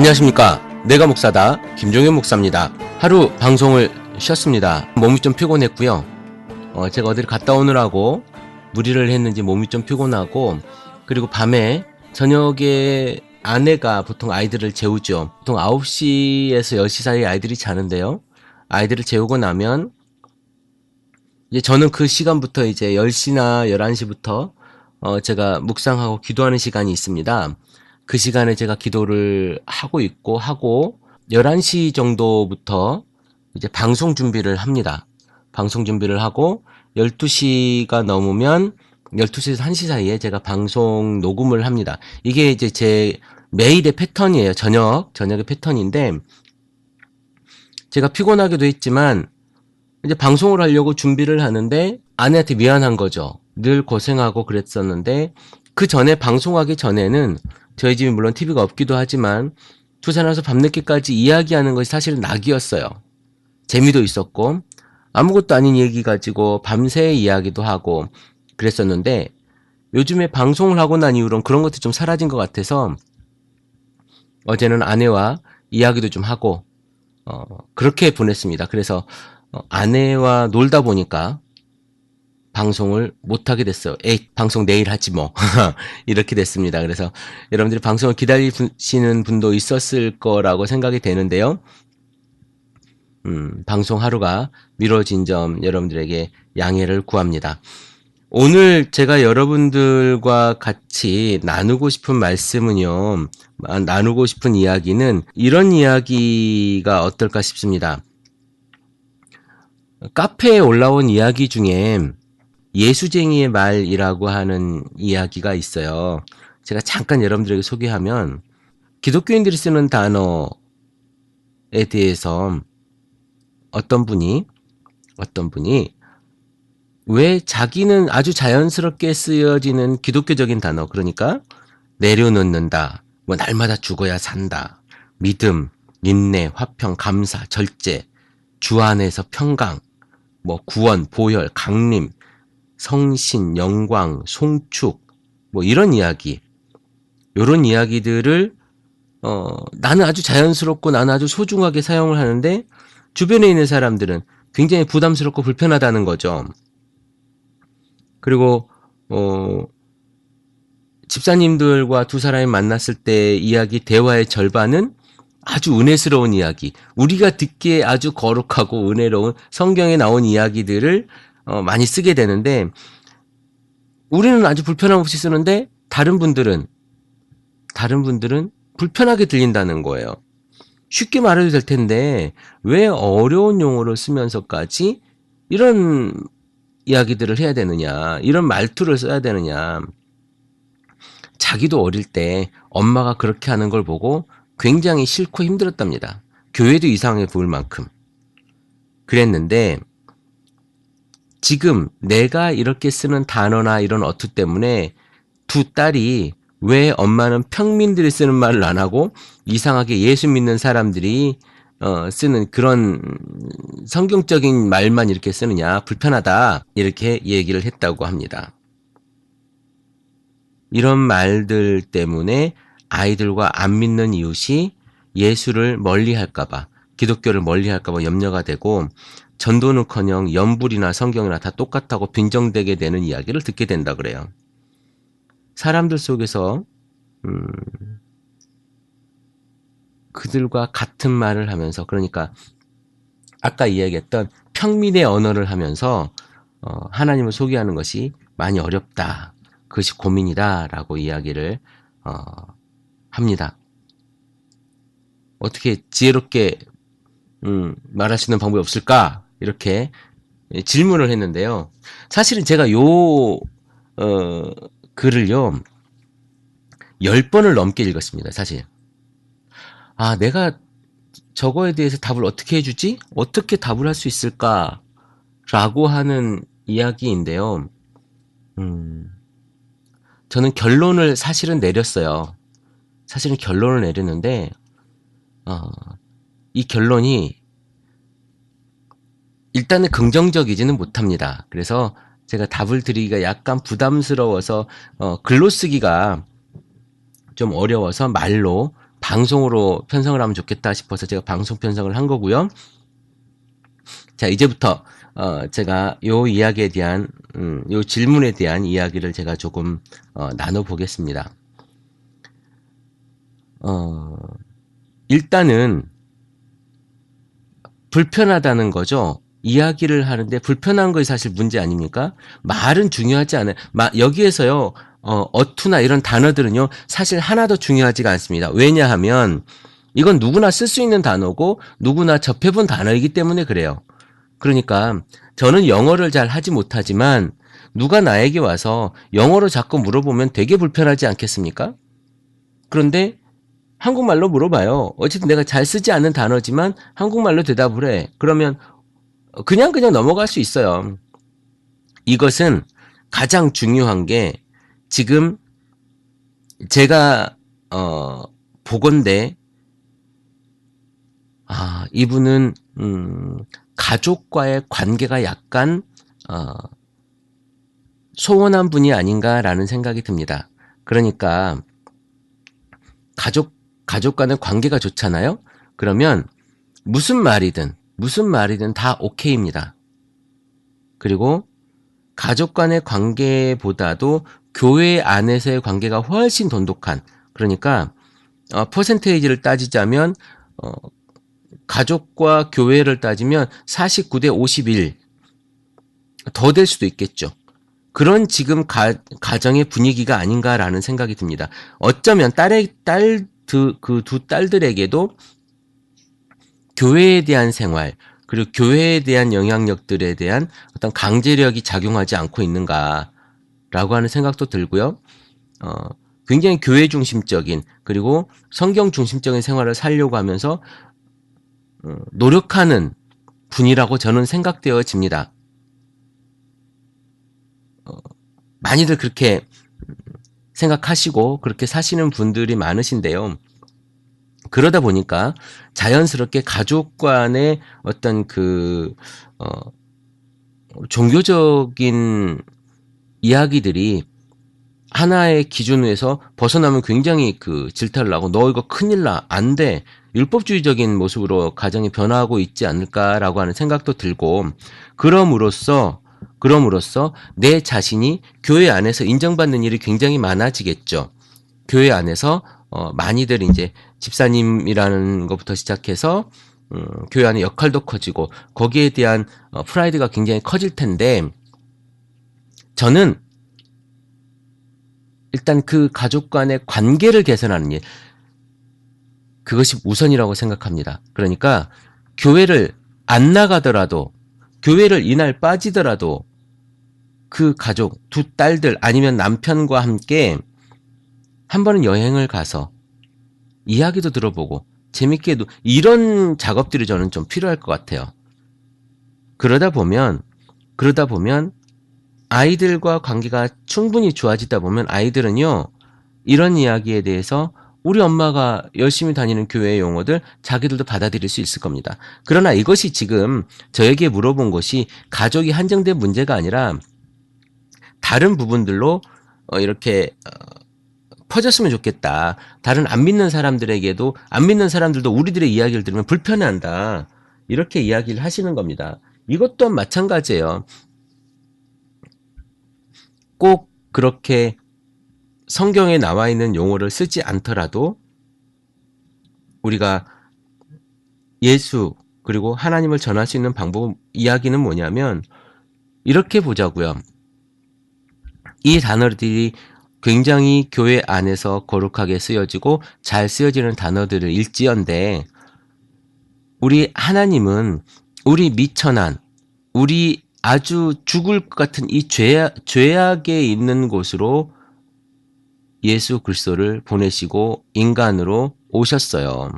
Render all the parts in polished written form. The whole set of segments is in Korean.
안녕하십니까. 내가 목사다. 김종현 목사입니다. 하루 방송을 쉬었습니다. 몸이 좀 피곤했고요. 제가 어디를 갔다 오느라고 무리를 했는지 몸이 좀 피곤하고, 그리고 밤에 저녁에 아내가 보통 아이들을 재우죠. 보통 9시에서 10시 사이에 아이들이 자는데요. 아이들을 재우고 나면 이제 저는 그 시간부터 이제 10시나 11시부터 제가 묵상하고 기도하는 시간이 있습니다. 그 시간에 제가 기도를 하고 있고, 11시 정도부터 이제 방송 준비를 합니다. 방송 준비를 하고 12시가 넘으면 12시에서 1시 사이에 제가 방송 녹음을 합니다. 이게 이제 제 매일의 패턴이에요. 저녁의 패턴인데, 제가 피곤하기도 했지만 이제 방송을 하려고 준비를 하는데 아내한테 미안한 거죠. 늘 고생하고 그랬었는데, 그 전에 방송하기 전에는 저희 집이 물론 TV가 없기도 하지만 투자 나서 밤늦게까지 이야기하는 것이 사실은 낙이었어요. 재미도 있었고 아무것도 아닌 얘기 가지고 밤새 이야기도 하고 그랬었는데, 요즘에 방송을 하고 난 이후로는 그런 것도 좀 사라진 것 같아서 어제는 아내와 이야기도 좀 하고 그렇게 보냈습니다. 그래서 아내와 놀다 보니까 방송을 못하게 됐어요. 방송 내일 하지 뭐. 이렇게 됐습니다. 그래서 여러분들이 방송을 기다리시는 분도 있었을 거라고 생각이 되는데요. 방송 하루가 미뤄진 점 여러분들에게 양해를 구합니다. 오늘 제가 여러분들과 같이 나누고 싶은 말씀은요, 나누고 싶은 이야기는 이런 이야기가 어떨까 싶습니다. 카페에 올라온 이야기 중에 예수쟁이의 말이라고 하는 이야기가 있어요. 제가 잠깐 여러분들에게 소개하면, 기독교인들이 쓰는 단어에 대해서 어떤 분이 왜 자기는 아주 자연스럽게 쓰여지는 기독교적인 단어, 그러니까 내려놓는다, 뭐 날마다 죽어야 산다, 믿음, 인내, 화평, 감사, 절제, 주 안에서 평강, 뭐 구원, 보혈, 강림, 성신, 영광, 송축, 뭐 이런 이야기, 요런 이야기들을 나는 아주 자연스럽고 나는 아주 소중하게 사용을 하는데, 주변에 있는 사람들은 굉장히 부담스럽고 불편하다는 거죠. 그리고 집사님들과 두 사람이 만났을 때 이야기, 대화의 절반은 아주 은혜스러운 이야기, 우리가 듣기에 아주 거룩하고 은혜로운 성경에 나온 이야기들을 많이 쓰게 되는데, 우리는 아주 불편함 없이 쓰는데 다른 분들은 불편하게 들린다는 거예요. 쉽게 말해도 될 텐데 왜 어려운 용어를 쓰면서까지 이런 이야기들을 해야 되느냐, 이런 말투를 써야 되느냐. 자기도 어릴 때 엄마가 그렇게 하는 걸 보고 굉장히 싫고 힘들었답니다. 교회도 이상하게 보일 만큼 그랬는데, 지금 내가 이렇게 쓰는 단어나 이런 어투 때문에 두 딸이 왜 엄마는 평민들이 쓰는 말을 안 하고 이상하게 예수 믿는 사람들이 쓰는 그런 성경적인 말만 이렇게 쓰느냐, 불편하다, 이렇게 얘기를 했다고 합니다. 이런 말들 때문에 아이들과 안 믿는 이웃이 예수를 멀리할까봐, 기독교를 멀리할까봐 염려가 되고, 전도는커녕 연불이나 성경이나 다 똑같다고 빈정되게 되는 이야기를 듣게 된다 그래요. 사람들 속에서 그들과 같은 말을 하면서, 그러니까 아까 이야기했던 평민의 언어를 하면서 하나님을 소개하는 것이 많이 어렵다, 그것이 고민이다 라고 이야기를 합니다. 어떻게 지혜롭게 말할 수 있는 방법이 없을까, 이렇게 질문을 했는데요. 사실은 제가 글을요 10번을 넘게 읽었습니다. 사실 내가 저거에 대해서 답을 어떻게 해주지? 어떻게 답을 할 수 있을까? 라고 하는 이야기인데요. 저는 결론을 사실은 내렸어요. 사실은 결론을 내렸는데 이 결론이 일단은 긍정적이지는 못합니다. 그래서 제가 답을 드리기가 약간 부담스러워서 글로 쓰기가 좀 어려워서 말로 방송으로 편성을 하면 좋겠다 싶어서 제가 방송 편성을 한 거고요. 자, 이제부터 제가 요 이야기에 대한 요 질문에 대한 이야기를 제가 조금 나눠 보겠습니다. 일단은 불편하다는 거죠. 이야기를 하는데 불편한 것이 사실 문제 아닙니까? 말은 중요하지 않아요. 여기에서요, 어투나 이런 단어들은요, 사실 하나도 중요하지가 않습니다. 왜냐하면 이건 누구나 쓸 수 있는 단어고 누구나 접해본 단어이기 때문에 그래요. 그러니까 저는 영어를 잘 하지 못하지만 누가 나에게 와서 영어로 자꾸 물어보면 되게 불편하지 않겠습니까? 그런데 한국말로 물어봐요. 어쨌든 내가 잘 쓰지 않는 단어지만 한국말로 대답을 해. 그러면 그냥 넘어갈 수 있어요. 이것은 가장 중요한 게 지금 제가 보건대 이분은 가족과의 관계가 약간 소원한 분이 아닌가라는 생각이 듭니다. 그러니까 가족 간의 관계가 좋잖아요. 그러면 무슨 말이든 다 오케이입니다. 그리고 가족 간의 관계보다도 교회 안에서의 관계가 훨씬 돈독한, 그러니까 퍼센테이지를 따지자면 가족과 교회를 따지면 49대 51 더 될 수도 있겠죠. 그런 지금 가정의 분위기가 아닌가라는 생각이 듭니다. 어쩌면 그 두 딸들에게도 교회에 대한 생활, 그리고 교회에 대한 영향력들에 대한 어떤 강제력이 작용하지 않고 있는가라고 하는 생각도 들고요. 굉장히 교회 중심적인, 그리고 성경 중심적인 생활을 살려고 하면서 노력하는 분이라고 저는 생각되어집니다. 많이들 그렇게 생각하시고 그렇게 사시는 분들이 많으신데요. 그러다 보니까 자연스럽게 가족 간의 어떤 종교적인 이야기들이 하나의 기준에서 벗어나면 굉장히 질타를 하고 너 이거 큰일 나, 안 돼, 율법주의적인 모습으로 가정이 변화하고 있지 않을까라고 하는 생각도 들고, 그럼으로써 내 자신이 교회 안에서 인정받는 일이 굉장히 많아지겠죠. 교회 안에서 많이들 이제 집사님이라는 것부터 시작해서 교회 안의 역할도 커지고 거기에 대한 프라이드가 굉장히 커질 텐데, 저는 일단 그 가족 간의 관계를 개선하는 일, 그것이 우선이라고 생각합니다. 그러니까 교회를 안 나가더라도, 교회를 이날 빠지더라도 그 가족, 두 딸들 아니면 남편과 함께 한 번은 여행을 가서 이야기도 들어보고 재밌게도, 이런 작업들이 저는 좀 필요할 것 같아요. 그러다 보면 아이들과 관계가 충분히 좋아지다 보면 아이들은요, 이런 이야기에 대해서 우리 엄마가 열심히 다니는 교회의 용어들 자기들도 받아들일 수 있을 겁니다. 그러나 이것이 지금 저에게 물어본 것이 가족이 한정된 문제가 아니라 다른 부분들로 이렇게 퍼졌으면 좋겠다. 다른 안 믿는 사람들에게도, 안 믿는 사람들도 우리들의 이야기를 들으면 불편해한다. 이렇게 이야기를 하시는 겁니다. 이것 또한 마찬가지예요. 꼭 그렇게 성경에 나와 있는 용어를 쓰지 않더라도 우리가 예수 그리고 하나님을 전할 수 있는 방법, 이야기는 뭐냐면 이렇게 보자고요. 이 단어들이 굉장히 교회 안에서 거룩하게 쓰여지고 잘 쓰여지는 단어들을 일지언데, 우리 하나님은 우리 미천한, 우리 아주 죽을 것 같은 이 죄악에 있는 곳으로 예수 그리스도를 보내시고 인간으로 오셨어요.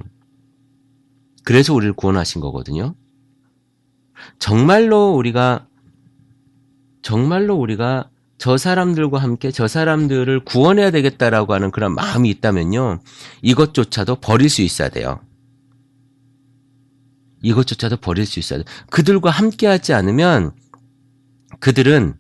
그래서 우리를 구원하신 거거든요. 정말로 우리가 저 사람들과 함께 저 사람들을 구원해야 되겠다라고 하는 그런 마음이 있다면요, 이것조차도 버릴 수 있어야 돼요. 이것조차도 버릴 수 있어야 돼요. 그들과 함께 하지 않으면 그들은,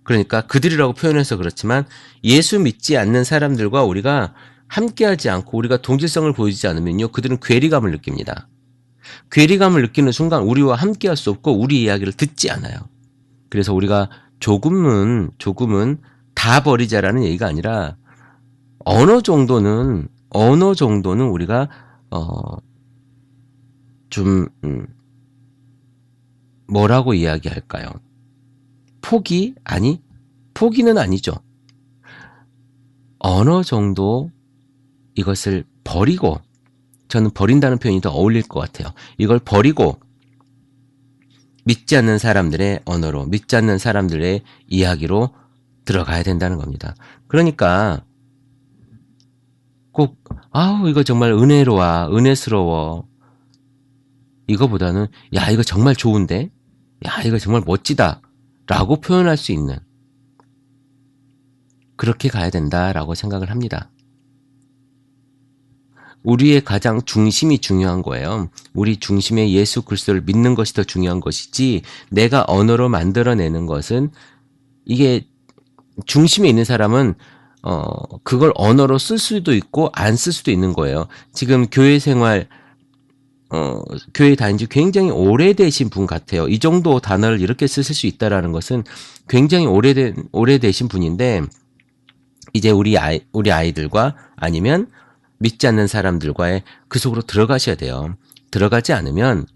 그러니까 그들이라고 표현해서 그렇지만 예수 믿지 않는 사람들과 우리가 함께하지 않고 우리가 동질성을 보이지 않으면요, 그들은 괴리감을 느낍니다. 괴리감을 느끼는 순간 우리와 함께할 수 없고 우리 이야기를 듣지 않아요. 그래서 우리가 조금은 다 버리자라는 얘기가 아니라 어느 정도는 우리가 좀 뭐라고 이야기할까요? 포기는 아니죠. 어느 정도 이것을 버리고, 저는 버린다는 표현이 더 어울릴 것 같아요. 이걸 버리고 믿지 않는 사람들의 언어로, 믿지 않는 사람들의 이야기로 들어가야 된다는 겁니다. 그러니까 꼭 이거 정말 은혜스러워 이거보다는 야, 이거 정말 좋은데, 야, 이거 정말 멋지다 라고 표현할 수 있는, 그렇게 가야 된다라고 생각을 합니다. 우리의 가장 중심이 중요한 거예요. 우리 중심에 예수 그리스도를 믿는 것이 더 중요한 것이지, 내가 언어로 만들어내는 것은, 이게 중심에 있는 사람은 그걸 언어로 쓸 수도 있고 안 쓸 수도 있는 거예요. 지금 교회 생활, 교회 다닌 지 굉장히 오래되신 분 같아요. 이 정도 단어를 이렇게 쓰실 수 있다라는 것은 굉장히 오래되신 분인데, 이제 우리 아이들과 아니면 믿지 않는 사람들과의 그 속으로 들어가셔야 돼요. 들어가지 않으면,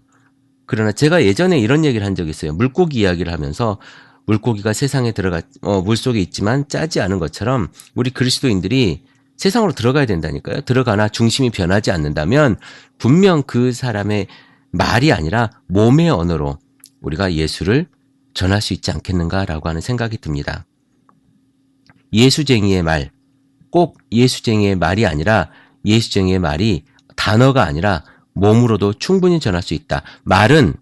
그러나 제가 예전에 이런 얘기를 한 적이 있어요. 물고기 이야기를 하면서, 물고기가 세상에 물속에 있지만 짜지 않은 것처럼 우리 그리스도인들이 세상으로 들어가야 된다니까요. 들어가나 중심이 변하지 않는다면 분명 그 사람의 말이 아니라 몸의 언어로 우리가 예수를 전할 수 있지 않겠는가라고 하는 생각이 듭니다. 예수쟁이의 말, 꼭 예수쟁이의 말이 아니라, 예수쟁이의 말이 단어가 아니라 몸으로도 충분히 전할 수 있다. 말은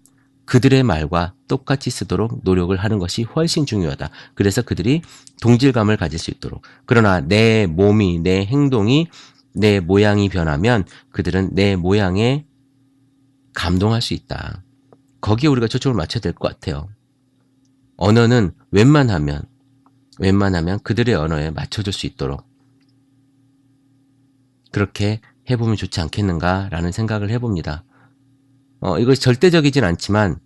그들의 말과 똑같이 쓰도록 노력을 하는 것이 훨씬 중요하다. 그래서 그들이 동질감을 가질 수 있도록. 그러나 내 몸이, 내 행동이, 내 모양이 변하면 그들은 내 모양에 감동할 수 있다. 거기에 우리가 초점을 맞춰야 될 것 같아요. 언어는 웬만하면 그들의 언어에 맞춰줄 수 있도록 그렇게 해보면 좋지 않겠는가라는 생각을 해봅니다. 이것이 절대적이진 않지만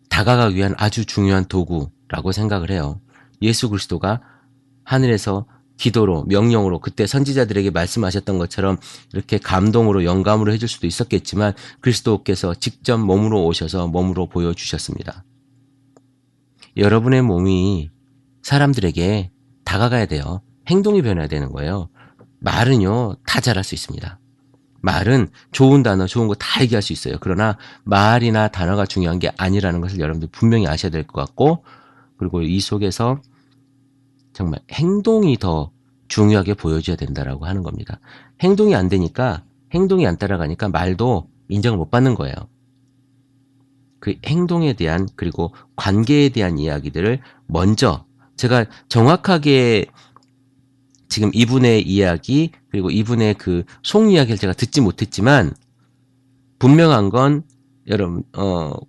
다가가기 위한 아주 중요한 도구라고 생각을 해요. 예수 그리스도가 하늘에서 기도로, 명령으로, 그때 선지자들에게 말씀하셨던 것처럼 이렇게 감동으로, 영감으로 해줄 수도 있었겠지만, 그리스도께서 직접 몸으로 오셔서 몸으로 보여주셨습니다. 여러분의 몸이 사람들에게 다가가야 돼요. 행동이 변해야 되는 거예요. 말은요, 다 잘할 수 있습니다. 말은 좋은 단어, 좋은 거 다 얘기할 수 있어요. 그러나 말이나 단어가 중요한 게 아니라는 것을 여러분들 분명히 아셔야 될 것 같고, 그리고 이 속에서 정말 행동이 더 중요하게 보여줘야 된다라고 하는 겁니다. 행동이 안 되니까, 행동이 안 따라가니까 말도 인정을 못 받는 거예요. 그 행동에 대한, 그리고 관계에 대한 이야기들을 먼저, 제가 정확하게 지금 이분의 이야기, 그리고 이분의 그 속 이야기를 제가 듣지 못했지만, 분명한 건 여러분,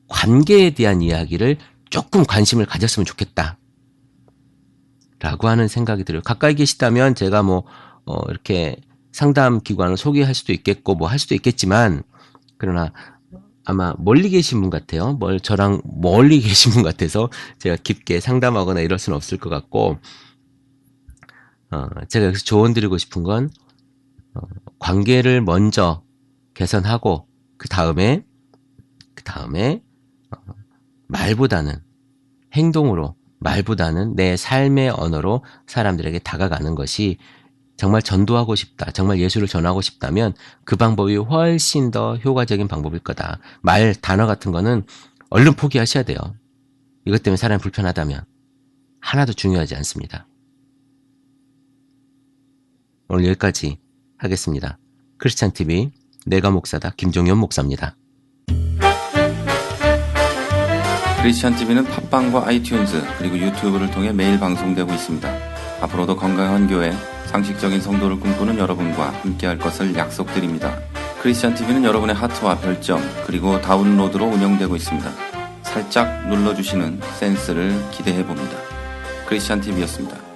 관계에 대한 이야기를 조금 관심을 가졌으면 좋겠다 라고 하는 생각이 들어요. 가까이 계시다면 제가 이렇게 상담 기관을 소개할 수도 있겠고 할 수도 있겠지만, 그러나 아마 멀리 계신 분 같아요. 저랑 멀리 계신 분 같아서 제가 깊게 상담하거나 이럴 수는 없을 것 같고, 제가 여기서 조언 드리고 싶은 건, 관계를 먼저 개선하고, 그 다음에, 말보다는, 행동으로, 말보다는 내 삶의 언어로 사람들에게 다가가는 것이, 정말 전도하고 싶다, 정말 예수를 전하고 싶다면 그 방법이 훨씬 더 효과적인 방법일 거다. 말, 단어 같은 거는 얼른 포기하셔야 돼요. 이것 때문에 사람이 불편하다면 하나도 중요하지 않습니다. 오늘 여기까지 하겠습니다. 크리스찬TV 내가 목사다 김종현 목사입니다. 크리스찬TV는 팟빵과 아이튠즈 그리고 유튜브를 통해 매일 방송되고 있습니다. 앞으로도 건강한 교회, 상식적인 성도를 꿈꾸는 여러분과 함께할 것을 약속드립니다. 크리스찬TV는 여러분의 하트와 별점 그리고 다운로드로 운영되고 있습니다. 살짝 눌러주시는 센스를 기대해봅니다. 크리스찬TV였습니다.